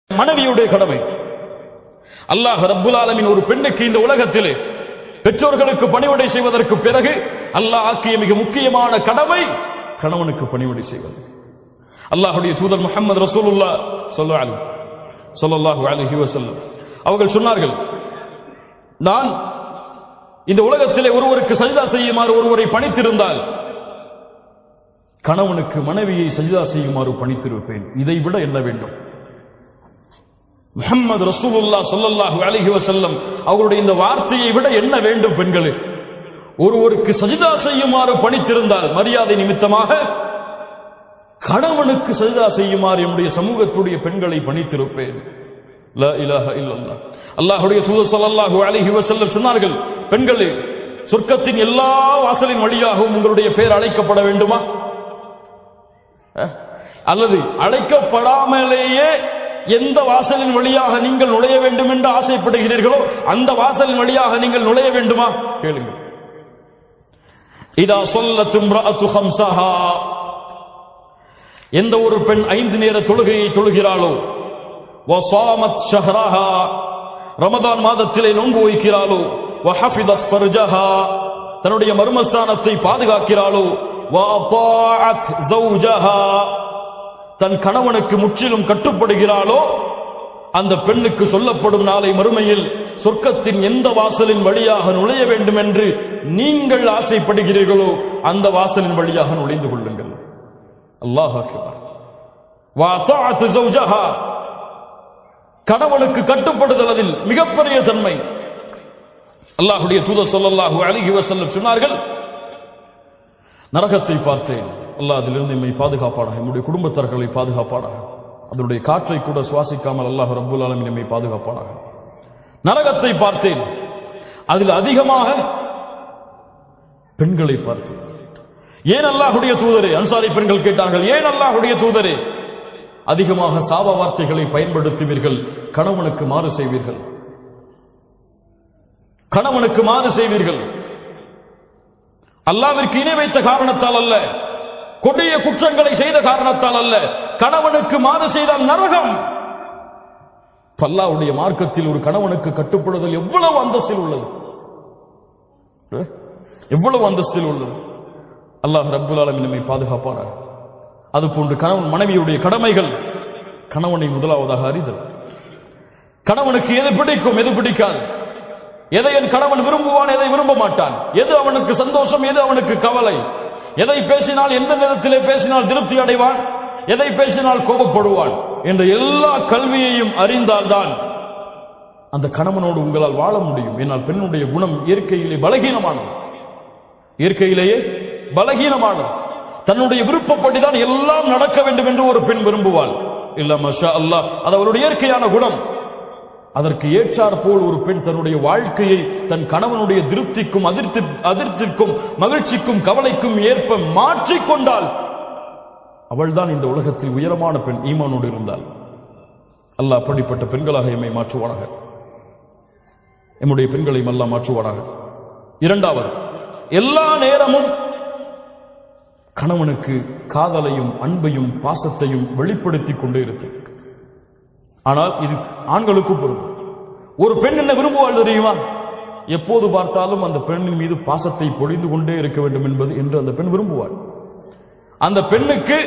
மனைவியுடைய கடமை. அல்லாஹ் ரப்புல் ஆலமீன் ஒரு பெண்ணுக்கு இந்த உலகத்திலே பெற்றோர்களுக்கு பணிவிடை செய்வதற்கு பிறகு அல்லாஹ் ஆக்கிய மிக முக்கியமான கடமை கணவனுக்கு பணிவிடை செய்வது. அல்லாஹ்வுடைய தூதர் முஹம்மது ரசூலுல்லாஹ் ஸல்லல்லாஹு அலைஹி வஸல்லம் அவர்கள் சொன்னார்கள், நான் இந்த உலகத்திலே ஒருவருக்கு சஜ்தா செய்யுமாறு ஒருவரை பணித்திருந்தால் கணவனுக்கு மனைவியை சஜ்தா செய்யுமாறு பணித்திருப்பேன். இதை விட என்ன வேண்டும்? முஹம்மது ரசூலுல்லாஹ் ஸல்லல்லாஹு அலைஹி வஸல்லம் அவருடைய இந்த வார்த்தையை விட என்ன வேண்டும்? பெண்களே, ஒருவருக்கு சஜ்தா செய்யுமாறு பணித்திருந்தால் மரியாதை நிமித்தமாக கணவனுக்கு சஜ்தா செய்யுமாறு என்னுடைய சமூகத்துடைய பெண்களை பணித்திருப்பேன். லா இலாஹ இல்லல்லாஹ். அல்லாஹ்வுடைய தூதர் ஸல்லல்லாஹு அலைஹி வஸல்லம் சொன்னார்கள், பெண்களே, சொர்க்கத்தின் எல்லா வாசலின் வழியாகவும் உங்களுடைய பெயர் அழைக்கப்பட வேண்டுமா? அல்லது அழைக்கப்படாமலேயே எந்த வாசலின் வழியாக நீங்கள் நுழைய வேண்டும் என்று ஆசைப்படுகிறீர்களோ அந்த வாசலின் வழியாக நீங்கள் நுழைய வேண்டுமா? கேளுங்கள். இதா ஸல்லத் இம்ரஅத்து ஹம்ஸஹா, எந்த ஒரு பெண் 5 நேர தொழுகையை தொழுகிறாளோ, வஸாமத் ஷஹ்ரஹா, ரமதான் மாதத்திலே நோன்பு வைக்கிறாளோ, வஹஃபிதத் ஃபர்ஜஹா, தன்னுடைய மர்மஸ்தானத்தை பாதுகாக்கிறாளோ, வஅதாஅத் ஸௌஜஹா, தன் கணவனுக்கு முற்றிலும் கட்டுப்படுகிறாளோ, அந்த பெண்ணுக்கு சொல்லப்படும் நாளை மறுமையில் சொர்க்கத்தின் எந்த வாசலின் வழியாக நுழைய வேண்டும் என்று நீங்கள் ஆசைப்படுகிறீர்களோ அந்த வாசலின் வழியாக நுழைந்து கொள்ளுங்கள். அல்லாஹ் அக்பர். வஅதாஅத் ஸௌஜஹா, கணவனுக்கு கட்டுப்படுதல் அதில் மிகப்பெரிய தன்மை. அல்லாஹ்வுடைய தூதர் ஸல்லல்லாஹு அலைஹி வஸல்லம் சொன்னார்கள், நரகத்தை பார்த்தேன், அல்லாஹ் அதிலிருந்து நம்மை பாதுகாப்பானாக, நம்முடைய குடும்பத்தார்களை பாதுகாப்பானாக, அதனுடைய காற்றை கூட சுவாசிக்காமல் அல்லாஹ் ரப்புல் ஆலமீன் நம்மை பாதுகாப்பானாக. நரகத்தை பார்த்தேன், அதில் அதிகமாக பெண்களை பார்த்தேன். ஏன் அல்லாஹ்வுடைய தூதரே? அன்சாரி பெண்கள் கேட்டார்கள், ஏன் அல்லாஹ்வுடைய தூதரே அதிகமாக சாப வார்த்தைகளை பயன்படுத்துவீர்கள், கணவனுக்கு மாறு செய்வீர்கள், கணவனுக்கு மாறு செய்வீர்கள்? அல்லாஹ்விற்கு இணை வைத்த காரணத்தால் அல்ல, கொடிய குற்றங்களை செய்த காரணத்தால் அல்ல, கணவனுக்கு மாறு செய்தால் நரகம். அல்லாஹ்வுடைய மார்க்கத்தில் ஒரு கணவனுக்கு கட்டுப்படுதல் எவ்வளவு அந்தஸ்தில் உள்ளது, எவ்வளவு அந்தஸ்தில் உள்ளது. அல்லாஹ் ரப்புல் ஆலமீன் நம்மை பாதுகாப்பானாக. அதுபோன்று கணவன் மனைவியுடைய கடமைகள், கணவனை முதலாவதாக அறிதல். கணவனுக்கு எது பிடிக்கும், எது பிடிக்காது, எதை என் கணவன் விரும்புவான், எதை விரும்ப மாட்டான், எது அவனுக்கு சந்தோஷம், எது அவனுக்கு கவலை, எதை பேசினால் எந்த நேரத்திலே பேசினால் திருப்தி அடைவான், எதை பேசினால் கோபப்படுவான் என்ற எல்லா கல்வியையும் அறிந்தால்தான் அந்த கணவனோடு உங்களால் வாழ முடியும். ஏனால் பெண்ணுடைய குணம் இயற்கையிலே பலகீனமானது, இயற்கையிலேயே பலகீனமானது. தன்னுடைய விருப்பப்படிதான் எல்லாம் நடக்க வேண்டும் என்று ஒரு பெண் விரும்புவாள். இல்ல மாஷா அல்லாஹ், அது அவருடைய இயற்கையான குணம். அதற்கு ஏற்றார் போல் ஒரு பெண் தன்னுடைய வாழ்க்கையை தன் கணவனுடைய திருப்திக்கும் அதிர்ச்சிக்கும் மகிழ்ச்சிக்கும் கவலைக்கும் ஏற்ப மாற்றிக்கொண்டால் அவள்தான் இந்த உலகத்தில் உயரமான பெண், ஈமானோடு இருந்தால். அல்லாஹ் அப்படிப்பட்ட பெண்களாக எம்மை மாற்றுவானாக, எம்முடைய பெண்களையும் அல்லாஹ் மாற்றுவானாக. இரண்டாவது, எல்லா நேரமும் கணவனுக்கு காதலையும் அன்பையும் பாசத்தையும் வெளிப்படுத்திக் கொண்டே இருக்கு. ஆனால் இது ஆண்களுக்கும் பொருந்தும். ஒரு பெண் என்ன விரும்புவாள் தெரியுமா? எப்போது பார்த்தாலும் அந்த பெண்ணின் மீது பாசத்தை பொழிந்து கொண்டே இருக்க வேண்டும் என்பது என்று அந்த பெண் விரும்புவாள். அந்த பெண்ணுக்கு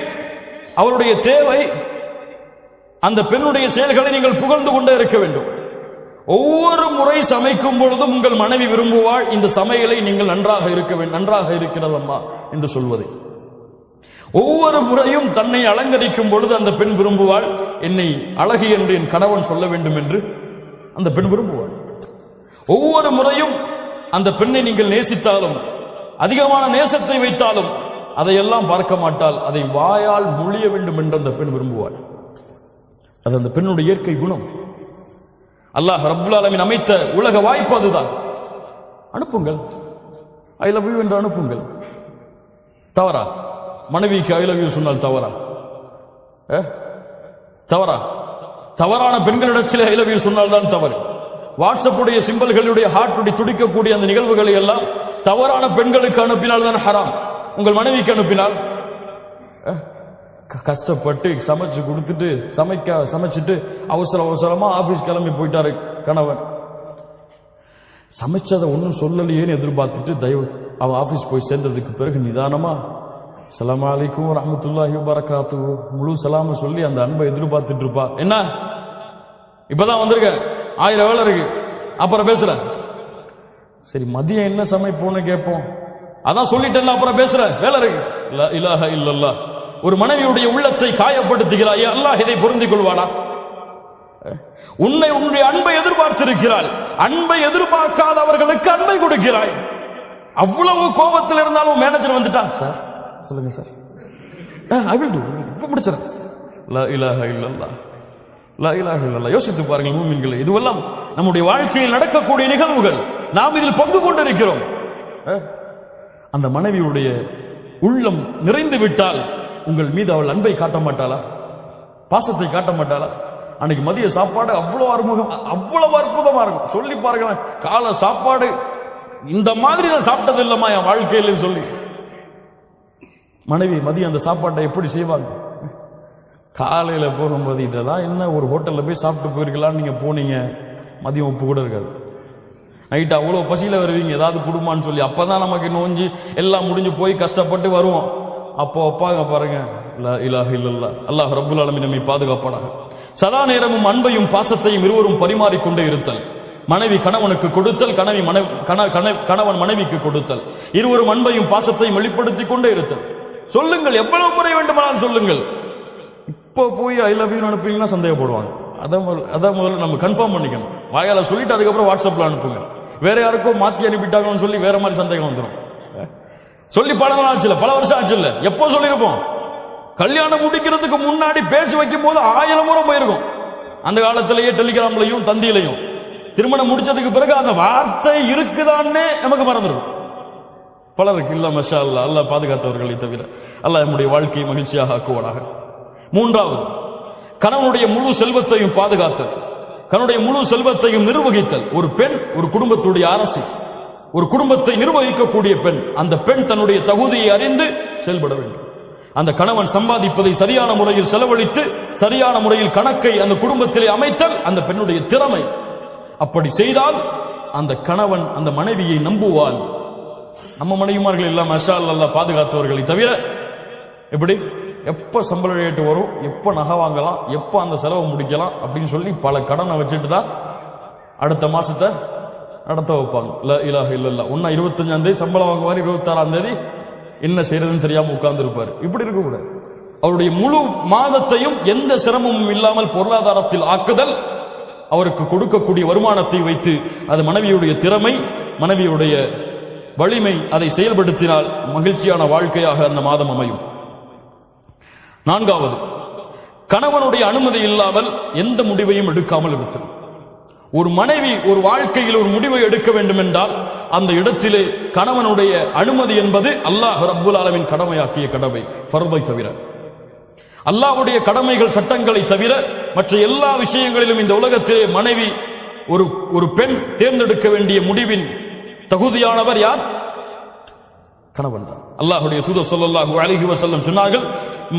அவருடைய தேவை, அந்த பெண்ணுடைய செயல்களை நீங்கள் புகழ்ந்து கொண்டே இருக்க வேண்டும். ஒவ்வொரு முறை சமைக்கும் பொழுதும் உங்கள் மனைவி விரும்புவாள், இந்த சமையலை நீங்கள் நன்றாக இருக்க வேண்டும், நன்றாக இருக்கிறதம்மா என்று சொல்வதை. ஒவ்வொரு முறையும் தன்னை அலங்கரிக்கும் பொழுது அந்த பெண் விரும்புவாள், என்னை அழகு என்று என் கணவன் சொல்ல வேண்டும் என்று அந்த பெண் விரும்புவாள். ஒவ்வொரு முறையும் அந்த பெண்ணை நீங்கள் நேசித்தாலும், அதிகமான நேசத்தை வைத்தாலும் அதையெல்லாம் பார்க்க மாட்டால், அதை வாயால் மொழிய வேண்டும் என்று அந்த பெண் விரும்புவாள். அது அந்த பெண்ணுடைய இயற்கை குணம். அல்லாஹ் ரப்புல் ஆலமீன் அமைத்த உலக வாய்ப்பு அதுதான். அனுப்புங்கள், ஐ லவ் யூ என்று அனுப்புங்கள். தவறா? மனைவிக்கு ஐ லவ் யூ சொன்னால் தவறா? தவறா? தவறான பெண்களிடத்திலே ஐ லவ் யூ சொன்னால் தான் தவறு. வாட்ஸ்அப்புடைய சிம்பல்களுடைய ஹார்ட்டுடைய துடிக்கக்கூடிய அந்த நிகழ்வுகளை எல்லாம் தவறான பெண்களுக்கு அனுப்பினால் தான் ஹராம். உங்கள் மனைவிக்கு அனுப்பினால் கஷ்டப்பட்டு சமைச்சு கொடுத்துட்டு சமைச்சிட்டு அவசரமா ஆபீஸ் கிளம்பி போயிட்டாரு கணவன். சமைச்சதை ஒன்றும் சொல்லலையேன்னு எதிர்பார்த்துட்டு அவன் ஆபீஸ் போய் சேர்ந்ததுக்கு பிறகு நிதானமா அஸ்ஸலாமு அலைக்கும் வரஹ்மத்துல்லாஹி வபரகாத்துஹு முழு சலாம சொல்லி அந்த அன்பை எதிர்பார்த்துட்டு இருப்பா. என்ன இப்பதான் வந்திருக்க, 1000 வேலை இருக்கு, அப்புறம் பேசுற. சரி மதியம் என்ன சமைப்போன்னு கேட்போம். அதான் சொல்லிட்டேன், அப்புறம் பேசுற, வேலை இருக்கு. லா இலாஹ இல்லல்லாஹ். ஒரு மனைவியுடைய உள்ளத்தை காயப்படுத்துகிறாய், அல்லாஹ் இதை பொருந்திக் கொள்வானா? உன்னுடைய அன்பை எதிர்பார்த்திருக்கிறாள். அன்பை எதிர்பார்க்காதவர்களுக்கு அன்பை கொடுக்கிறாய். அவ்வளவு கோபத்தில் இருந்தாலும் மேனேஜர் வந்துட்டா, சார் சொல்லுங்க சார், ஐ வில் டு, இப்ப முடிச்சிடறேன். லா இலாஹ இல்லல்லாஹ், லா இலாஹ இல்லல்லாஹ். யோசித்து பாருங்கள் மூமின்களே, இதுவெல்லாம் நம்முடைய வாழ்க்கையில் நடக்கக்கூடிய நிகழ்வுகள். நாம் இதில் பங்கு கொண்டிருக்கிறோம். அந்த மனைவியுடைய உள்ளம் நிறைந்து விட்டால் உங்கள் மீது அவள் அன்பை காட்ட மாட்டாளா? பாசத்தை காட்ட மாட்டாளா? அன்னைக்கு மதிய சாப்பாடு அவ்வளவு அவ்வளவு அற்புதமா இருக்கும். சொல்லி பாருங்களேன், காலை சாப்பாடு இந்த மாதிரி நான் சாப்பிட்டது இல்லம்மா என் வாழ்க்கையில சொல்லி மனைவி மதியம் அந்த சாப்பாட்டை எப்படி செய்வாங்க? காலையில போகும்போது இதெல்லாம் என்ன, ஒரு ஹோட்டல்ல போய் சாப்பிட்டு போயிருக்கலாம்னு நீங்க போனீங்க, மதியம் உப்பு கூட இருக்காது. நைட்டு அவ்வளோ பசியில வருவீங்க, ஏதாவது குடும்பம்னு சொல்லி. அப்பதான் நமக்கு நோஞ்சி எல்லாம் முடிஞ்சு போய் கஷ்டப்பட்டு வருவோம். அப்போ அப்பாங்க பாருங்க, லா இலாஹ இல்லல்லாஹ். அல்லாஹ் ரப்புல் ஆலமீன் நம்மை பாதுகாப்பானாக. சதா நேரமும் அன்பையும் பாசத்தையும் இருவரும் பரிமாறிக்கொண்டே இருத்தல். மனைவி கணவனுக்கு கொடுத்தல், கணவன் மனைவிக்கு கொடுத்தல். இருவரும் அன்பையும் பாசத்தையும் வெளிப்படுத்திக் கொண்டே இருத்தல். சொல்லுங்கள், எவ்வளவு முறை வேண்டுமானாலும் சொல்லுங்கள். இப்போ போய் ஐ லவ் யூ அனுப்புவீங்கன்னா சந்தேகப்படுவாங்க. அதான் முதல்ல நம்ம கன்ஃபார்ம் பண்ணிக்கணும். வாயால சொல்லிட்டு அதுக்கப்புறம் வாட்ஸ்அப்ல அனுப்புங்க. வேற யாருக்கோ மாத்தி அனுப்பிட்டாங்கன்னு சொல்லி வேற மாதிரி சந்தேகம் வந்துடும். சொல்லி பல நாள் ஆச்சு, பல வருஷம் ஆச்சு இல்ல, எப்போ சொல்லியிருப்போம்? கல்யாணம் முடிக்கிறதுக்கு முன்னாடி பேசி வைக்கும் போது 1000 முறை போயிருக்கும். அந்த காலத்திலேயே டெலிகிராம்லையும் தந்தியிலையும். திருமணம் முடிச்சதுக்கு பிறகு அந்த வார்த்தை இருக்குதான்னே நமக்கு மறந்துடும். பலருக்கு இல்ல. மஷா அல்லாஹ், அல்லாஹ் பாதுகாத்தவர்களை தவிர. அல்லாஹ் நம்முடைய வாழ்க்கையை மகிழ்ச்சியாக ஆக்குவானாக. மூன்றாவது, கணவனுடைய முழு செல்வத்தையும் பாதுகாத்தல், கணவனுடைய முழு செல்வத்தையும் நிர்வகித்தல். ஒரு பெண் ஒரு குடும்பத்துடைய அரசு, ஒரு குடும்பத்தை நிர்வகிக்கக்கூடிய பெண். அந்த பெண் தன்னுடைய தகுதியை அறிந்து செயல்பட வேண்டும். அந்த கணவன் சம்பாதிப்பதை சரியான முறையில் செலவழித்து சரியான முறையில் கணக்கை அந்த குடும்பத்திலே அமைத்தல் அந்த பெண்ணுடைய திறமை. அப்படி செய்தால் அந்த கணவன் அந்த மனைவியை நம்புவான். நம்ம மனைவிமார்கள் எல்லாம் மஷா அல்லாஹ் பாதுகாத்தவர்களை தவிர எப்படி எப்ப சம்பள ரேட்டு வரும், எப்ப நகை வாங்கலாம், எப்ப அந்த செலவை முடிக்கலாம் அப்படின்னு சொல்லி பல கடனை வச்சுட்டு தான் அடுத்த மாசத்தை நடத்த வைப்பாங்க. லா இலாஹ இல்லல்லாஹ். 25ஆம் தேதி சம்பளம் வாங்குவார், 26ஆம் தேதி என்ன செய்யறதுன்னு தெரியாம உட்கார்ந்து இருப்பாரு. இப்படி இருக்கக்கூடாது. அவருடைய முழு மாதத்தையும் எந்த சிரமமும் இல்லாமல் பொருளாதாரத்தில் ஆக்குதல், அவருக்கு கொடுக்கக்கூடிய வருமானத்தை வைத்து அது மனைவியுடைய திறமை, மனைவியுடைய வலிமை, அதை செயல்படுத்தினால் மகிழ்ச்சியான வாழ்க்கையாக அந்த மாதம் அமையும். நான்காவது, கணவனுடைய அனுமதி இல்லாமல் எந்த முடிவையும் எடுக்காமல் இருத்தல். ஒரு மனைவி ஒரு வாழ்க்கையில் ஒரு முடிவை எடுக்க வேண்டும் என்றால் அந்த இடத்திலே கணவனுடைய அனுமதி என்பது அல்லாஹ் ரப்புல் ஆலமீன் கடமையாக்கிய கடமை, ஃபர்தை தவிர. அல்லாஹ்வுடைய கடமைகள் சட்டங்களை தவிர மற்ற எல்லா விஷயங்களிலும் இந்த உலகத்திலே மனைவி ஒரு பெண் தேர்ந்தெடுக்க வேண்டிய முடிவின் தகுதியானவர் யார்? கணவன் தான். அல்லாஹ்வுடைய தூதர் ஸல்லல்லாஹு அலைஹி வஸல்லம் சொன்னார்கள்,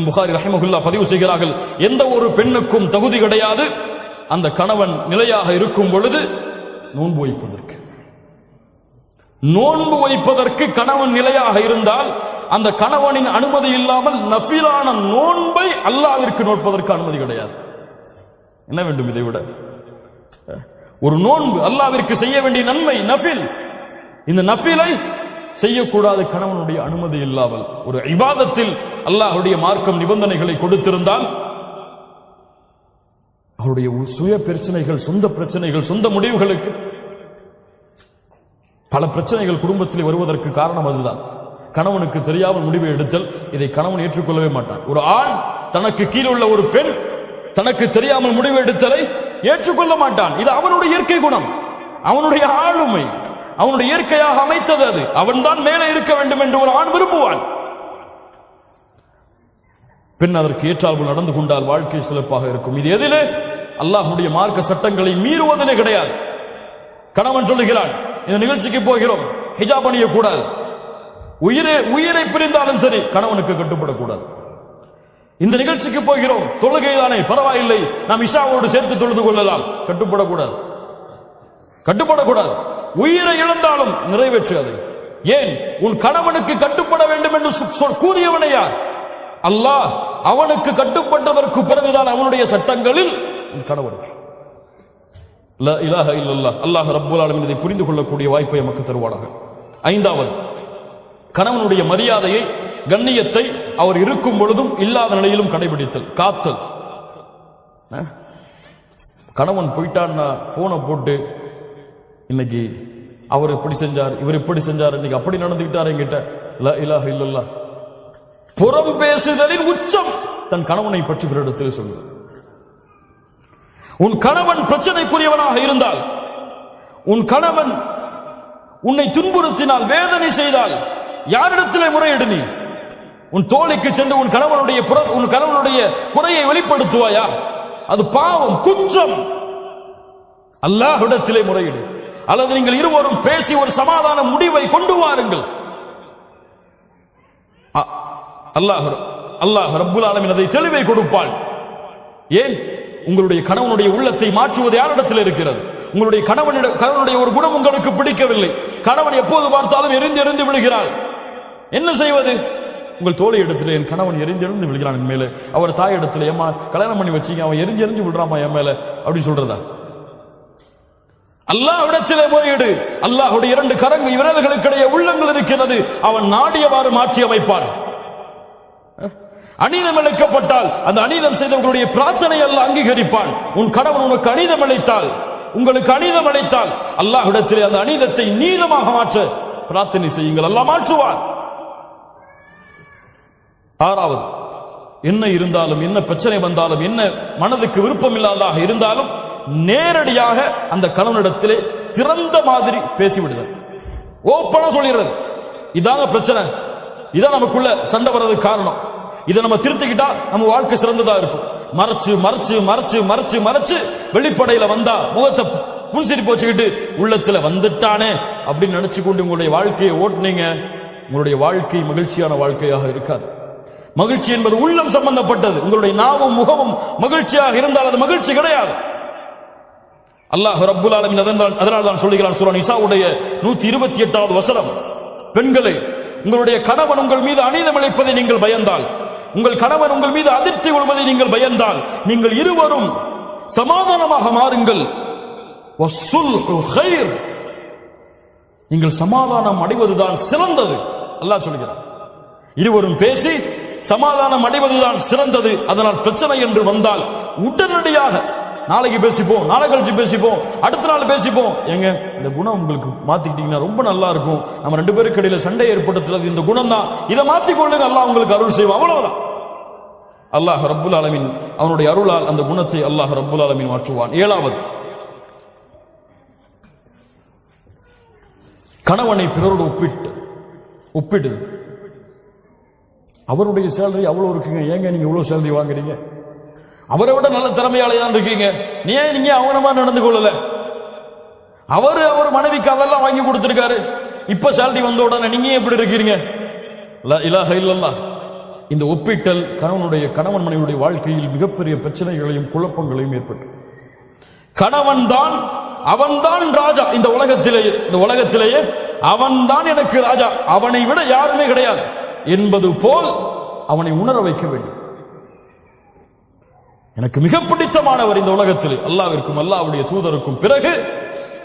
புகாரி ரஹிமஹுல்லாஹ் பதிவு செய்கிறார்கள், எந்த ஒரு பெண்ணுக்கும் தகுதி கிடையாது அந்த கணவன் நிலையாக இருக்கும் பொழுது நோன்பு வைப்பதற்கு. நோன்பு வைப்பதற்கு கணவன் நிலையாக இருந்தால் அந்த கணவனின் அனுமதி இல்லாமல் நஃபிலான நோன்பை அல்லாஹ்விற்கு நோற்பதற்கு அனுமதி கிடையாது. என்ன வேண்டும் இதை விட? ஒரு நோன்பு அல்லாஹ்விற்கு செய்ய வேண்டிய நன்மை நஃபில். இந்த நஃபிலை செய்யக்கூடாது கணவனுடைய அனுமதி இல்லாமல். ஒரு இபாதத்தில் அல்லாஹ்வுடைய மார்க்கம் நிபந்தனைகளை கொடுத்திருந்தால் அவருடைய சுய பிரச்சனைகள், சொந்த பிரச்சனைகள், சொந்த முடிவுகளுக்கு பல பிரச்சனைகள் குடும்பத்தில் வருவதற்கு காரணம் அதுதான். கணவனுக்கு தெரியாமல் முடிவை எடுத்தல், இதை கணவன் ஏற்றுக்கொள்ளவே மாட்டான். ஒரு ஆண் தனக்கு கீழே உள்ள ஒரு பெண் தனக்கு தெரியாமல் முடிவு எடுத்தலை ஏற்றுக்கொள்ள மாட்டான். இது அவனுடைய இயற்கை குணம், அவனுடைய ஆளுமை, அவனுடைய இயற்கையாக அமைத்தது. அது அவன்தான் மேலே இருக்க வேண்டும் என்று ஒரு ஆண் விரும்புவான். பெண் அதற்கு ஏற்றால் நடந்து கொண்டால் வாழ்க்கை சிறப்பாக இருக்கும். இது எதிலே? அல்லாஹ்வுடைய மார்க்க சட்டங்களை மீறுவதிலே கிடையாது. கணவன் சொல்லுகிறான், இந்த நிகழ்ச்சிக்கு போகிறோம், ஹிஜாப் அணியக்கூடாது. உயிரை பிரிந்தாலும் சரி கணவனுக்கு கட்டுப்படக்கூடாது. இந்த நிகழ்ச்சிக்கு போகிறோம், தொழுகைதானே பரவாயில்லை, நாம் இஷாவோடு சேர்த்து தொழுது கொள்ளலாம். கட்டுப்படக்கூடாது, கட்டுப்படக்கூடாது. உயிரை இழந்தாலும் நிறைவேற்று அதை. ஏன்? உன் கணவனுக்கு கட்டுப்பட வேண்டும் என்று கூறியவனை யார்? அல்லாஹ். அவனுக்கு கட்டுப்பட்டதற்கு பிறகுதான் அவனுடைய சட்டங்களில் உன் கணவனுக்கு. லா இலாஹ இல்லல்லாஹ். அல்லாஹ் ரப்புல் ஆலமீன் இதை புரிந்து கொள்ளக்கூடிய வாய்ப்பை நமக்கு தருவானாக. ஐந்தாவது, கணவனுடைய மரியாதையை, கண்ணியத்தை அவர் இருக்கும் பொழுதும் இல்லாத நிலையிலும் கடைபிடித்தல், காத்தல். கணவன் போயிட்டான்னா போனை போட்டு இன்னைக்கு அவர் இப்படி செஞ்சார், இவர் இப்படி செஞ்சார், இன்னைக்கு அப்படி நடந்துகிட்டார் என்கிட்ட. லா இலாஹ இல்லல்லாஹ். புறம் பேசுதலின் உச்சம் தன் கணவனை பற்றி பிறரிடத்தில் சொல்லுது. உன் கணவன் பிரச்சனைக்குரியவனாக இருந்தால், உன் கணவன் உன்னை துன்புறுத்தினால், வேதனை செய்தால், யாரிடத்திலே முறையிடு? நீ உன் தோழிக்கு சென்று உன் கணவனுடைய குறையை வெளிப்படுத்துவாயா? அது பாவம், குற்றம். அல்லாஹ்விடத்திலே முறையிடு. அல்லது நீங்கள் இருவரும் பேசி ஒரு சமாதான முடிவை கொண்டு வாருங்கள். அல்லாஹ் ரப்புல் ஆலமீன் அதை தெளிவை கொடுப்பான். ஏன்? உங்களுடைய கணவனுடைய உள்ளத்தை மாற்றுவது யாரிடத்தில் இருக்கிறது? உங்களுடைய கணவனுடைய ஒரு குணம் உங்களுக்கு பிடிக்கவில்லை, கணவன் எப்போது பார்த்தாலும் எரிந்து எரிந்து விழுகிறாள், என்ன செய்வது? உங்கள் தோழி இடத்துல, என் கணவன் எரிந்து எரிந்து விழுகிறான் என் மேல, அவர் தாய் இடத்துல, ஏமா கல்யாணம் பண்ணி வச்சீங்க, அவன் எரிஞ்சு எரிஞ்சு விழுறாமா என் மேல அப்படின்னு சொல்றதா? அல்லாஹ்விடத்திலே முறையீடு. அல்லாஹ்வுடைய இரண்டு விரல்களுக்கிடையே உள்ளங்கள் இருக்கிறது, அவன் நாடியவாறு மாற்றி அமைப்பான். அநீதம் இழைக்கப்பட்டால் அந்த அநீதம் செய்தவர்களுடைய பிரார்த்தனை அல்லாஹ் அங்கீகரிப்பான். உன் கணவன் உனக்கு அநீதம் அளித்தால், உங்களுக்கு அநீதம் அளித்தால், அல்லாஹ்விடத்திலே அந்த அநீதத்தை நீதமாக மாற்ற பிரார்த்தனை செய்யுங்கள், அல்லாஹ் மாற்றுவான். ஆறாவது, என்ன இருந்தாலும், என்ன பிரச்சனை வந்தாலும், என்ன மனதுக்கு விருப்பம் இல்லாததாக இருந்தாலும் நேரடியாக அந்த கணவனிடத்திலே திறந்த மாதிரி பேசிவிடுதல், ஓப்பனா சொல்லிடுறது. இதாங்க பிரச்சனை, இதான் நமக்குள்ள சண்டை வர்றதுக்கு காரணம், இதை நம்ம திருத்திக்கிட்டா நம்ம வாழ்க்கை சிறந்ததா இருக்கும். மறைச்சு மறைச்சு மறைச்சு மறைச்சு மறைச்சு வெளிப்படையில வந்தா முகத்தை புன்சிரிப்பு வச்சுக்கிட்டு உள்ளத்துல வந்துட்டானே அப்படின்னு நினைச்சு கொண்டு உங்களுடைய வாழ்க்கையை ஓட்டுனீங்க, உங்களுடைய வாழ்க்கை மகிழ்ச்சியான வாழ்க்கையாக இருக்காது. மகிழ்ச்சி என்பது உள்ளம் சம்பந்தப்பட்டது. உங்களுடைய நாவும் முகமும் மகிழ்ச்சியாக இருந்தால் அது மகிழ்ச்சி கிடையாது. அல்லாஹ் ரப்புல் ஆலமீன் அதனால் தான் சொல்லுகிறான் சூரா நிசாவுடைய 128வது வசனம், பெண்களே, உங்களுடைய கணவன் உங்கள் மீது அநீதம் இழைப்பதை நீங்கள் பயந்தால், உங்கள் கணவன் உங்கள் மீது அதிர்ச்சி கொள்வதை நீங்கள் பயந்தால், நீங்கள் இருவரும் சமாதானமாக மாறுங்கள். வஸ்ஸுல்ஹு கைர், நீங்கள் சமாதானம் அடைவதுதான் சிறந்தது. அல்லாஹ் சொல்கிறார், இருவரும் பேசி சமாதானம் அடைவதுதான் சிறந்தது. அதனால் பிரச்சனை என்று வந்தால் உடனடியாக நாளைக்கு பேசிப்போம், நாளை கழிச்சு பேசிப்போம், அடுத்த நாள் பேசிப்போம். எங்க இந்த குணம் உங்களுக்கு மாத்திக்கிட்டீங்கன்னா ரொம்ப நல்லா இருக்கும், நம்ம ரெண்டு பேருக்கு இடையில சண்டை ஏற்படுத்துறது இந்த குணம் தான், இதை மாத்திக்கொள்ளுங்க, அல்லாஹ் உங்களுக்கு அருள் செய்வோம். அவ்வளவுதான். அல்லாஹ் ரப்புல் ஆலமீன் அவனுடைய அருளால் அந்த குணத்தை அல்லாஹ் ரப்புல் ஆலமீன் மாற்றுவான். ஏழாவது, கணவனை பிறரோடு ஒப்பிடுது. அவருடைய சேலரி அவ்வளவு இருக்குங்க, ஏங்க நீங்க இவ்வளவு சேலரி வாங்குறீங்க? அவரை விட நல்ல திறமையாளி தான் இருக்கீங்க, நீங்க அவனமா நடந்து கொள்ளல? அவர் மனைவிக்கு அதெல்லாம் வாங்கி கொடுத்திருக்காரு, இப்ப சேலரி வந்த உடனே நீங்க எப்படி இருக்கிறீங்க? லா இலாஹ இல்லல்லாஹ். இந்த ஒப்பிட்டல் கணவன் மனைவியுடைய வாழ்க்கையில் மிகப்பெரிய பிரச்சனைகளையும் குழப்பங்களையும் ஏற்பட்டு, அவன்தான் ராஜா இந்த உலகத்திலேயே அவன்தான் எனக்கு ராஜா, அவனை விட யாருமே கிடையாது என்பது போல் அவனை உணர வைக்க வேண்டும். எனக்கு மிக பிடித்தமானவர் இந்த உலகத்தில் அல்லாஹ்விற்கும் அல்லாஹ்வுடைய தூதருக்கும் பிறகு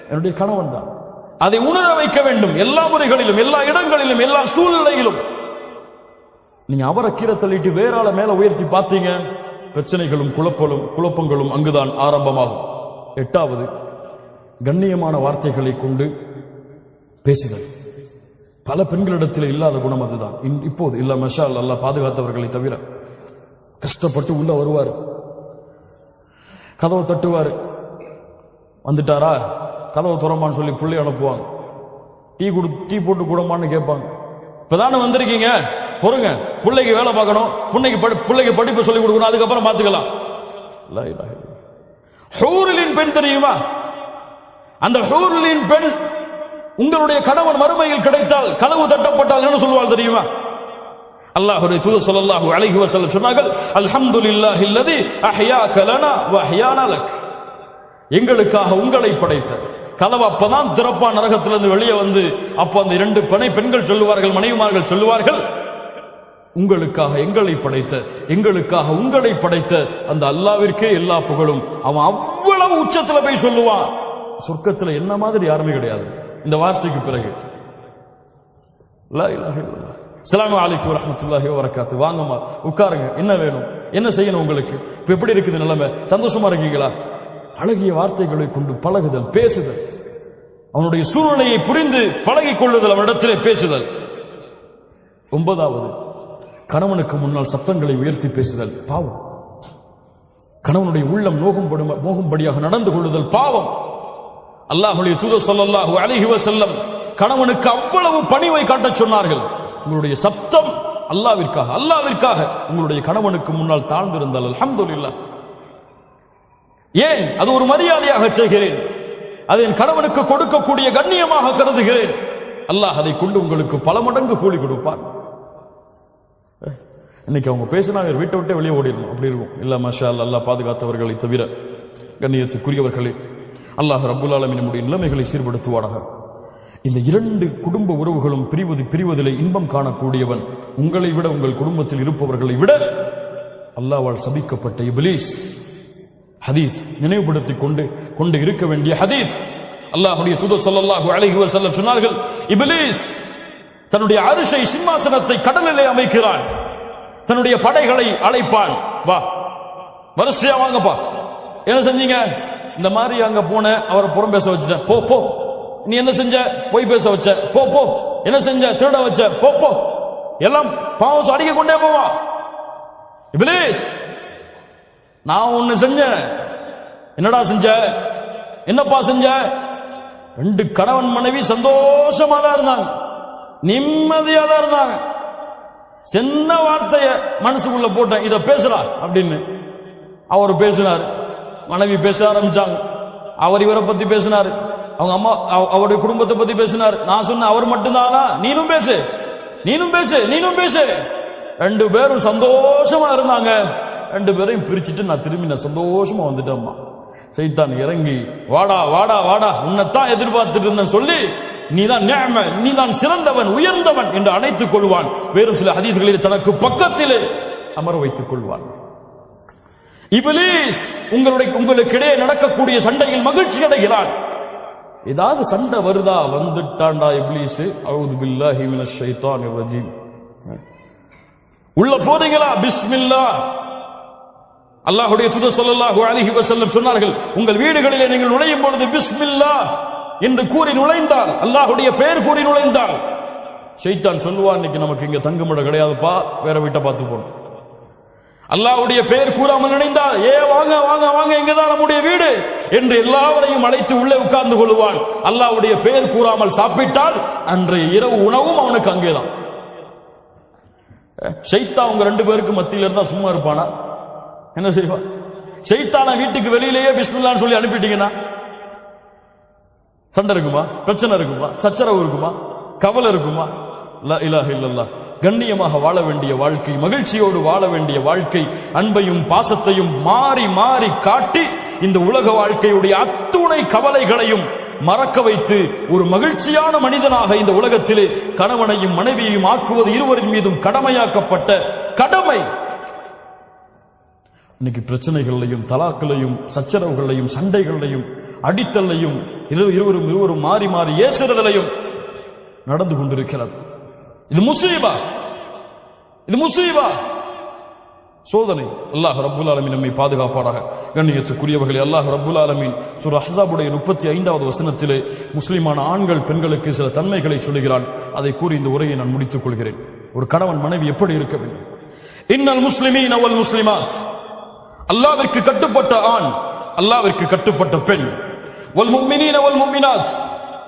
என்னுடைய கணவன் தான். அதை உணர வைக்க வேண்டும் எல்லா முறைகளிலும், எல்லா இடங்களிலும், எல்லா சூழ்நிலையிலும். நீங்க அவரை கீழே தள்ளிட்டு வேற ஆளை மேல உயர்த்தி பார்த்தீங்க, பிரச்சனைகளும் குழப்பங்களும் அங்குதான் ஆரம்பமாகும். எட்டாவது, கண்ணியமான வார்த்தைகளை கொண்டு பேசுதல். பல பெண்களிடத்தில் இல்லாத குணம் அதுதான். இப்போது இல்ல, மஷா அல்லாஹ் பாதுகாத்தவர்களை தவிர. கஷ்டப்பட்டு உள்ள வருவார், கதவை தட்டுவார், வந்துட்டாரா கதவை துறமான்னு சொல்லி பிள்ளை அனுப்புவாங்க, டீ போட்டு கூடமான்னு கேட்பாங்க. இப்பதானே வந்திருக்கீங்க, பொறுங்க, பிள்ளைக்கு வேலை பார்க்கணும், பிள்ளைக்கு படிப்பு சொல்லி கொடுக்கணும், அதுக்கப்புறம் பார்த்துக்கலாம். ஹூரிலின் பெண் தெரியுமா? அந்த ஹூரிலின் பெண் உங்களுடைய கணவன் மறுமையில் கிடைத்தால், கதவு தட்டப்பட்டால் என்ன சொல்வாள் தெரியுமா? அல்லாஹ்வுடைய தூதர் ஸல்லல்லாஹு அலைஹி வஸல்லம் சொன்னார்கள், அல்ஹம்துலில்லாஹில்லதி அஹ்யாக லனா வ அஹ்யானா லக். எங்களுக்காக உங்களை படைத்த கதவு அப்பதான் திறப்பா நரகத்திலிருந்து வெளியே வந்து, அப்ப அந்த 2 பெண்கள் சொல்லுவார்கள், மனைவிமார்கள் சொல்லுவார்கள், உங்களுக்காக எங்களை படைத்த, எங்களுக்காக உங்களை படைத்த அந்த அல்லாஹ்விற்கே எல்லா புகழும். அவன் அவ்வளவு உச்சத்துல போய் சொல்லுவான். சொர்க்கத்துல என்ன மாதிரி யாருமே கிடையாது இந்த வார்த்தைக்கு பிறகு. லா இலாஹ இல்லல்லாஹ். அஸ்ஸலாமு அலைக்கும் வரஹ்மத்துல்லாஹி வபரகாத்துஹு. வாங்கம்மா உட்காருங்க, என்ன வேணும், என்ன செய்யணும் உங்களுக்கு, இப்ப எப்படி இருக்குது நிலைமை, சந்தோஷமா இருக்கீங்களா? அழகிய வார்த்தைகளை கொண்டு பழகுதல், பேசுதல், அவனுடைய சூழ்நிலையை புரிந்து பழகிக் கொள்ளுதல், அவனிடத்திலே பேசுதல். 9வது, கணவனுக்கு முன்னால் சப்தங்களை உயர்த்தி பேசுதல் பாவம். கணவனுடைய உள்ளம் நோகும்படியாக நடந்து கொள்ளுதல் பாவம். அல்லாஹ்வுடைய தூதர் ஸல்லல்லாஹு அலைஹி வஸல்லம் கணவனுக்கு அவ்வளவு பணிவை காட்டச் சொன்னார்கள். உங்களுடைய சப்தம் அல்லாஹ்விற்காக உங்களுடைய கணவனுக்கு முன்னால் தாழ்ந்திருந்தால் அல்ஹம்துலில்லாஹ். ஏன்? அது ஒரு மரியாதையாக செய்கிறேன், அதை என் கணவனுக்கு கொடுக்கக்கூடிய கண்ணியமாக கருதுகிறேன். அல்லாஹ் அதை கொண்டு உங்களுக்கு பல மடங்கு கூலி கொடுப்பான். இன்னைக்கு அவங்க பேசினா வீட்டை விட்டே வெளியே ஓடிடணும், அப்படி இருக்கும். இல்ல மாஷா அல்லாஹ், அல்லாஹ் பாதுகாத்தவர்களை தவிர கண்ணியத்துக்குரியவர்களே, அல்லாஹ் ரப்புல் ஆலமீன் நம்முடைய நிலைமைகளை சீர்படுத்துவானாக. இந்த 2 குடும்ப உறவுகளும் பிரிவதிலே இன்பம் காணக்கூடியவன் உங்களை விட, உங்கள் குடும்பத்தில் இருப்பவர்களை விட அல்லாஹ்வால் சபிக்கப்பட்ட இப்லீஸ். ஹதீஸ் நினைவுபடுத்திக் கொண்டு இருக்க வேண்டிய ஹதீஸ். அல்லாஹ்வுடைய தூதர் ஸல்லல்லாஹு அலைஹி வஸல்லம் சொன்னார்கள், இப்லீஸ் தன்னுடைய அரிசை சிம்மாசனத்தை கடலிலே அமைக்கிறான், தன்னுடைய படைகளை அழைப்பான், வா வரிசையா வாங்கப்பா. என்ன செஞ்சீங்க? இந்த மாதிரி அங்க போன, அவரை புறம் பேச வச்சுட்டேன், போ போ. நீ என்ன செஞ்ச? போய் பேச வச்ச, போ போ. என்ன செஞ்ச? திருட வச்ச, போ போ. எல்லாம் பாவம் அடிக்க கொண்டே போவா. இப்லீஸ், நான் ஒண்ணு செஞ்சேன். என்னடா செஞ்ச? என்னப்பா செஞ்ச? 2 கணவன் மனைவி சந்தோஷமா தான் இருந்தாங்க, நிம்மதியா தான் இருந்தாங்க. சின்ன வார்த்தைய மனசுக்குள்ள போட்டேன், இத பேசுறா அப்படின்னு. அவர் பேசினார், மனைவி பேச ஆரம்பிச்சாங்க. அவர் இவரை பத்தி பேசினார், அவங்க அம்மா அவருடைய குடும்பத்தை பத்தி பேசினார். நான் சொன்னேன், அவர் மட்டும்தானா? நீனும் பேசு, நீனும் பேசு, நீனும் பேசு. 2 பேரும் சந்தோஷமா இருந்தாங்க. 2 பேரையும் பிரிச்சுட்டு நான் திரும்பி சந்தோஷமா வந்துட்டேம்மா. சைத்தான் இறங்கி, வாடா வாடா வாடா, உன்னைத்தான் எதிர்பார்த்துட்டு இருந்தேன் சொல்லி, நீதான் நிஅம, நீதான் சிறந்தவன், உயர்ந்தவன் என்று அணைத்துக் கொள்வான். வேறு சில ஹதீஸ்களில் தனக்கு பக்கத்திலே அமர வைத்துக் கொள்வான். இப்லீஸ் உங்களுக்கிடையே நடக்கக்கூடிய சண்டையில் மகிழ்ச்சி அடைகிறான். ஏதாவது சண்டை வருதா, வந்துட்டான்டா இப்லீஸ், அஊது பில்லாஹி மினஷ் ஷைத்தானிர் ரஜீம். உள்ள போறீங்களா, பிஸ்மில்லாஹ். அல்லாஹ்வுடைய தூதர் ஸல்லல்லாஹு அலைஹி வஸல்லம் சொன்னார்கள், உங்கள் வீடுகளிலே நீங்கள் நுழையும் பொழுது பிஸ்மில்லாஹ் என்று கூறி நுழைந்தால், அல்லாஹ்வுடைய பெயர் கூறி நுழைந்தால், ஷைத்தான் சொல்லுவான், இன்னைக்கு நமக்கு இங்க தங்குமிடம் கிடையாதுப்பா, வேற வீட்டை பார்த்து போகணும். அல்லாஹ்வுடைய பெயர் கூறாமல் நினைந்தால், வாங்க வாங்க வாங்க, இங்கதான் நம்முடைய வீடு என்று எல்லாவரையும் அழைத்து உள்ளே உட்கார்ந்து கொள்வான். அல்லாஹ்வுடைய பெயர் கூறாமல் சாப்பிட்டால் அன்றைய இரவு உணவும் அவனுக்கு அங்கேதான். ஷைத்தான் உங்க 2 பேருக்கு மத்தியில இருந்தா சும்மா இருப்பானா? என்ன செய்வான்? ஷைத்தான வீட்டுக்கு வெளியிலேயே பிஸ்மில்லாஹ்னு சொல்லி அனுப்பிட்டீங்கன்னா சண்டை இருக்குமா? பிரச்சனை இருக்குமா? சச்சரவு இருக்குமா? கவலை இருக்குமா? லா இலாஹ இல்லல்லாஹ். கண்ணியமாக வாழ வேண்டிய வாழ்க்கை, மகிழ்ச்சியோடு வாழ வேண்டிய வாழ்க்கை, அன்பையும் பாசத்தையும் மாறி மாறி காட்டி இந்த உலக வாழ்க்கையுடைய அத்துணை கவலைகளையும் மறக்க வைத்து ஒரு மகிழ்ச்சியான மனிதனாக இந்த உலகத்திலே கணவனையும் மனைவியையும் ஆக்குவது இருவரின் மீதும் கடமையாக்கப்பட்ட கடமை. இன்னைக்கு பிரச்சனைகளையும், தலாக்களையும், சச்சரவுகளையும், சண்டைகளையும், அடித்தலையும், இருவரும் மாறி மாறி ஏசுறதிலையும் நடந்து கொண்டிருக்கிறது. இது முஸீபா, இது முஸீபா, சோதனை. அல்லாஹ் ரப்புல் ஆலமீன் நம்மை பாதுகாப்பானாக. கண்ணியத்துக்குரியவர்களே, அல்லாஹ் ரப்புல் ஆலமீன் சூரா அஹ்ஸாபுடைய 35வது வசனத்திலே முஸ்லிமான ஆண்கள் பெண்களுக்கு சில தன்மைகளை சொல்லுகிறான். அதை கூறி இந்த உரையை நான் முடித்துக் கொள்கிறேன். ஒரு கணவன் மனைவி எப்படி இருக்க வேண்டும்? இன்னல் முஸ்லிமீன வல் முஸ்லிமாத், அல்லாஹ்விற்கு கட்டுப்பட்ட ஆண், அல்லாஹ்விற்கு கட்டுப்பட்ட பெண், வல் முஃமினீன வல் முஃமினாத்,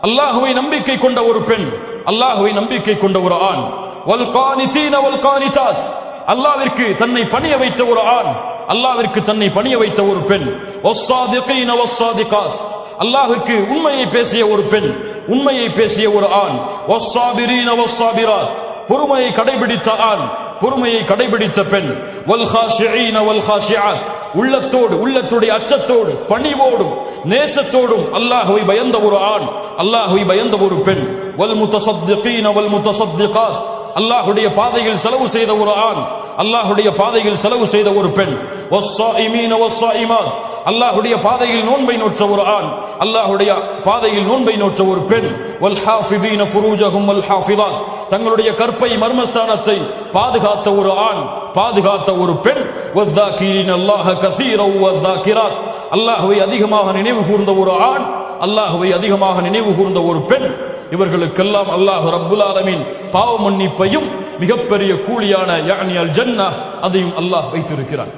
அல்லாஹ்வை நம்பிக்கை கொண்ட ஒரு பெண், அல்லாஹ்வை நம்பிக்கை கொண்ட ஒரு ஆண், வல் கானிதீன வல் கானிதாத், அல்லாஹ்விற்கு தன்னை பணிய வைத்த ஒரு ஆண், அல்லாஹ்விற்கு தன்னை பணிய வைத்த ஒரு பெண், வஸ்ஸாதிகீன வஸ்ஸாதிகாத், அல்லாஹ்விற்கு உண்மையை பேசிய ஒரு பெண், உண்மையை பேசிய ஒரு ஆண், வஸ்ஸாபிரீன வஸ்ஸாபிராத், பொறுமையை கடைபிடித்த ஆண், பொறுமையை கடைபிடித்த பெண். வல் காஷிஈன வல் காஷிஆத், உள்ளத்தோடு உள்ளத்துடைய அச்சத்தோடு பணிவோடும் நேசத்தோடும் அல்லாஹ்வை பயந்த ஒரு ஆண், அல்லாஹ்வை பயந்த ஒரு பெண். வல் முத்தஸத்திகீன வல் முத்தஸத்திகாத், அல்லாஹ்வுடைய பாதையில் செலவு செய்த ஒரு ஆண், அல்லாஹ்வுடைய பாதையில் செலவு செய்த ஒரு பெண். வஸ்ஸாயிமீன வஸ்ஸாயிமாத், அல்லாஹ்வுடைய பாதையில் நோன்பை நோற்ற ஒரு ஆண், அல்லாஹ்வுடைய பாதையில் நோன்பை நோற்ற ஒரு பெண். வல் ஹாஃபிதீன ஃபுரூஜஹும் வல் ஹாஃபிதாத், தங்களுடைய கற்பை மர்மஸ்தானத்தை பாதுகாத்த ஒரு ஆண், பாதுகாத்த ஒரு பெண். வஸ்ஸாகிரீன அல்லாஹ கஸீரன் வஸ்ஸாகிராத், அல்லாஹ்வை அதிகமாக நினைவு கூர்ந்த ஒரு ஆண், அல்லாஹ்வை அதிகமாக நினைவு கூர்ந்த ஒரு பெண். இவர்களுக்கெல்லாம் அல்லாஹ் ரப்புல் ஆலமீன் பாவ மன்னிப்பையும் மிகப்பெரிய கூலியான யானி அல் ஜன்னா அதையும் அல்லாஹ் வைத்திருக்கிறான்.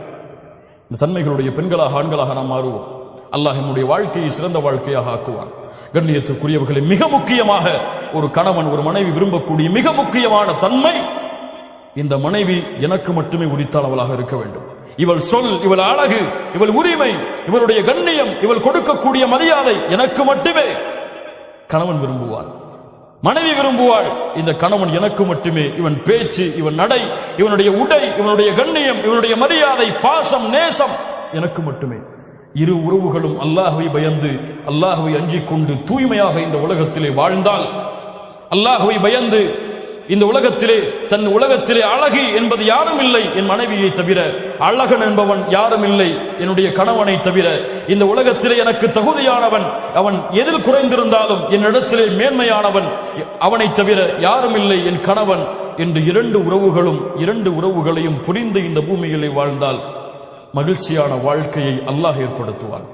இந்த தன்மைகளுடைய பெண்களாக ஆண்களாக நாம் மாறுவோம். அல்லாஹ் நம்முடைய வாழ்க்கையை சிறந்த வாழ்க்கையாக ஆக்குவான். கண்ணியத்துக்குரியவர்களை, மிக முக்கியமாக ஒரு கணவன் ஒரு மனைவி விரும்பக்கூடிய மிக முக்கியமான தன்மை, இந்த மனைவி எனக்கு மட்டுமே உரித்தானவளாக இருக்க வேண்டும். இவள் சொல், இவள் அழகு, இவள் உரிமை, இவளுடைய கண்ணியம், இவள் கொடுக்கக்கூடிய மரியாதை எனக்கு மட்டுமே கணவன் விரும்புவான், மனைவி விரும்புவாள். இந்த கணவன் எனக்கு மட்டுமே, இவன் பேச்சு, இவன் நடை, இவனுடைய உடை, இவனுடைய கண்ணியம், இவனுடைய மரியாதை, பாசம், நேசம் எனக்கு மட்டுமே. இரு உறவுகளும் அல்லாஹ்வை பயந்து அல்லாஹ்வை அஞ்சிக் கொண்டு தூய்மையாக இந்த உலகத்திலே வாழ்ந்தால், அல்லாஹ்வை பயந்து இந்த உலகத்திலே தன் உலகத்திலே அழகி என்பது யாரும் இல்லை என் மனைவியை தவிர, அழகன் என்பவன் யாரும் இல்லை என்னுடைய கணவனை தவிர, இந்த உலகத்திலே எனக்கு தகுதியானவன் அவன் எதில் குறைந்திருந்தாலும் என்னிடத்திலே மேன்மையானவன் அவனை தவிர யாரும் இல்லை என் கணவன் என்று இரண்டு உறவுகளையும் புரிந்து இந்த பூமியிலே வாழ்ந்தால் மகிழ்ச்சியான வாழ்க்கையை அல்லாஹ் ஏற்படுத்துவான்.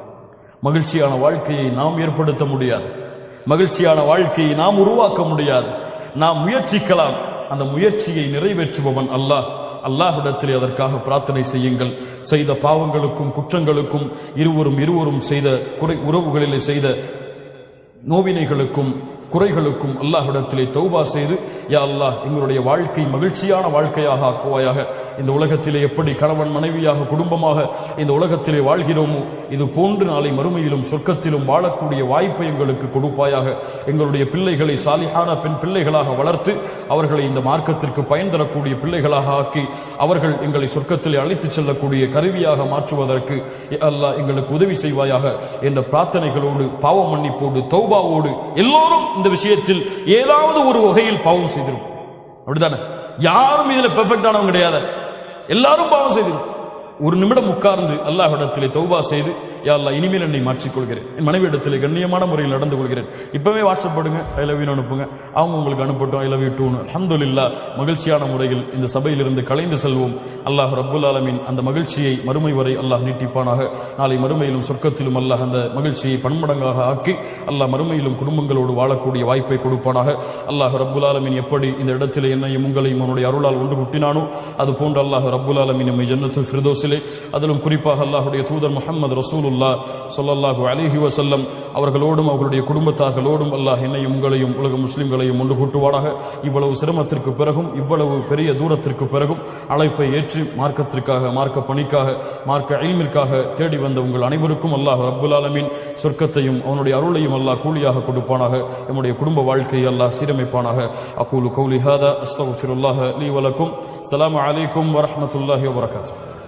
மகிழ்ச்சியான வாழ்க்கையை நாம் ஏற்படுத்த முடியாது, மகிழ்ச்சியான வாழ்க்கையை நாம் உருவாக்க முடியாது. நாம் முயற்சிக்கலாம், அந்த முயற்சியை நிறைவேற்றுபவன் அல்லாஹ். அல்லாஹ்விடத்திலே அதற்காக பிரார்த்தனை செய்யுங்கள். செய்த பாவங்களுக்கும் குற்றங்களுக்கும் இருவரும் செய்த உறவுகளிலே செய்த நோவினைகளுக்கும் குறைகளுக்கும் அல்லாஹ்விடத்திலே தௌபா செய்து, யா அல்லாஹ் எங்களுடைய வாழ்க்கை மகிழ்ச்சியான வாழ்க்கையாக ஆக்குவாயாக. இந்த உலகத்திலே எப்படி கணவன் மனைவியாக குடும்பமாக இந்த உலகத்திலே வாழ்கிறோமோ இது போன்று நாளை மறுமையிலும் சொர்க்கத்திலும் வாழக்கூடிய வாய்ப்பை எங்களுக்கு கொடுப்பாயாக. எங்களுடைய பிள்ளைகளை சாலிஹான பெண் பிள்ளைகளாக வளர்த்து அவர்களை இந்த மார்க்கத்திற்கு பயன் தரக்கூடிய பிள்ளைகளாக ஆக்கி அவர்கள் எங்களை சொர்க்கத்திலே அழைத்துச் செல்லக்கூடிய கருவியாக மாற்றுவதற்கு அல்லாஹ் எங்களுக்கு உதவி செய்வாயாக என்ற பிரார்த்தனைகளோடு, பாவ மன்னிப்போடு, தௌபாவோடு, எல்லோரும் இந்த விஷயத்தில் ஏதாவது ஒரு வகையில் பாவம் செய்திருக்கும். அப்படித்தானே? யாரும் இதுல பெர்ஃபெக்டானவங்க கிடையாது, எல்லாரும் பாவம் செய்திருக்கும். ஒரு நிமிடம் உட்கார்ந்து அல்லாஹ்விடத்திலே தௌபா செய்து, யா அல்லாஹ் இனிமேல் என்னை மாற்றிக்கொள்கிறேன், என் மனைவி இடத்திலே கண்ணியமான முறையில் நடந்து கொள்கிறேன். இப்பவே வாட்ஸ்அப் போடுங்க, ஐ லவ் யூ அனுப்புங்க, அவங்க உங்களுக்கு அனுப்பட்டும், ஐ லவ் யூ டூன்னு. அல்ஹம்துலில்லாஹ், மகிழ்ச்சியான முறையில் இந்த சபையிலிருந்து கலைந்து செல்வோம். அல்லாஹ் ரப்புல் ஆலமீன் அந்த மகிழ்ச்சியை மறுமை வரை அல்லாஹ் நீட்டிப்பானாக. நாளை மறுமையிலும் சொர்க்கத்திலும் அல்லாஹ் அந்த மகிழ்ச்சியை பன்மடங்காக ஆக்கி அல்லாஹ் மறுமையிலும் குடும்பங்களோடு வாழக்கூடிய வாய்ப்பை கொடுப்பானாக. அல்லாஹ் ரப்புல் ஆலமீன் எப்படி இந்த இடத்திலே என்னையும் உங்களையும் அவனுடைய அருளால் ஒன்று குட்டினானோ அது போன்று அல்லாஹ் ரப்புல் ஆலமீன் நம்மை ஜன்னத்துல் ஃபிர்தௌஸிலே, அதிலும் குறிப்பாக அல்லாஹ்வுடைய தூதர் முஹம்மது ரசூலுல்லாஹ் ஸல்லல்லாஹு அலைஹி வஸல்லம் அவர்களோடும் அவர்களுடைய குடும்பத்தார்களோடும் அல்லாஹ் என்னையும் உங்களையும் உலக முஸ்லிம்களையும் ஒன்று கூட்டுவானாக. இவ்வளவு சிரமத்திற்கு பிறகும், இவ்வளவு பெரிய தூரத்திற்கு பிறகும் அழைப்பை ஏற்று மார்க்கத்திற்காக, மார்க்க பணிக்காக, மார்க்க இல்மிற்காக தேடி வந்த உங்கள் அனைவருக்கும் அல்லாஹ் ரப்புல் ஆலமீன் சொர்க்கத்தையும் அவனுடைய அருளையும் அல்லாஹ் கூலியாக கொடுப்பானாக. நம்முடைய குடும்ப வாழ்க்கையை அல்லாஹ் சீரமைப்பானாக. அகூலு கௌலி ஹாதா அஸ்தக்ஃபிருல்லாஹ லீ வலக்கும். ஸலாமு அலைக்கும் வரஹ்மத்துல்லாஹி வபரகாத்துஹு.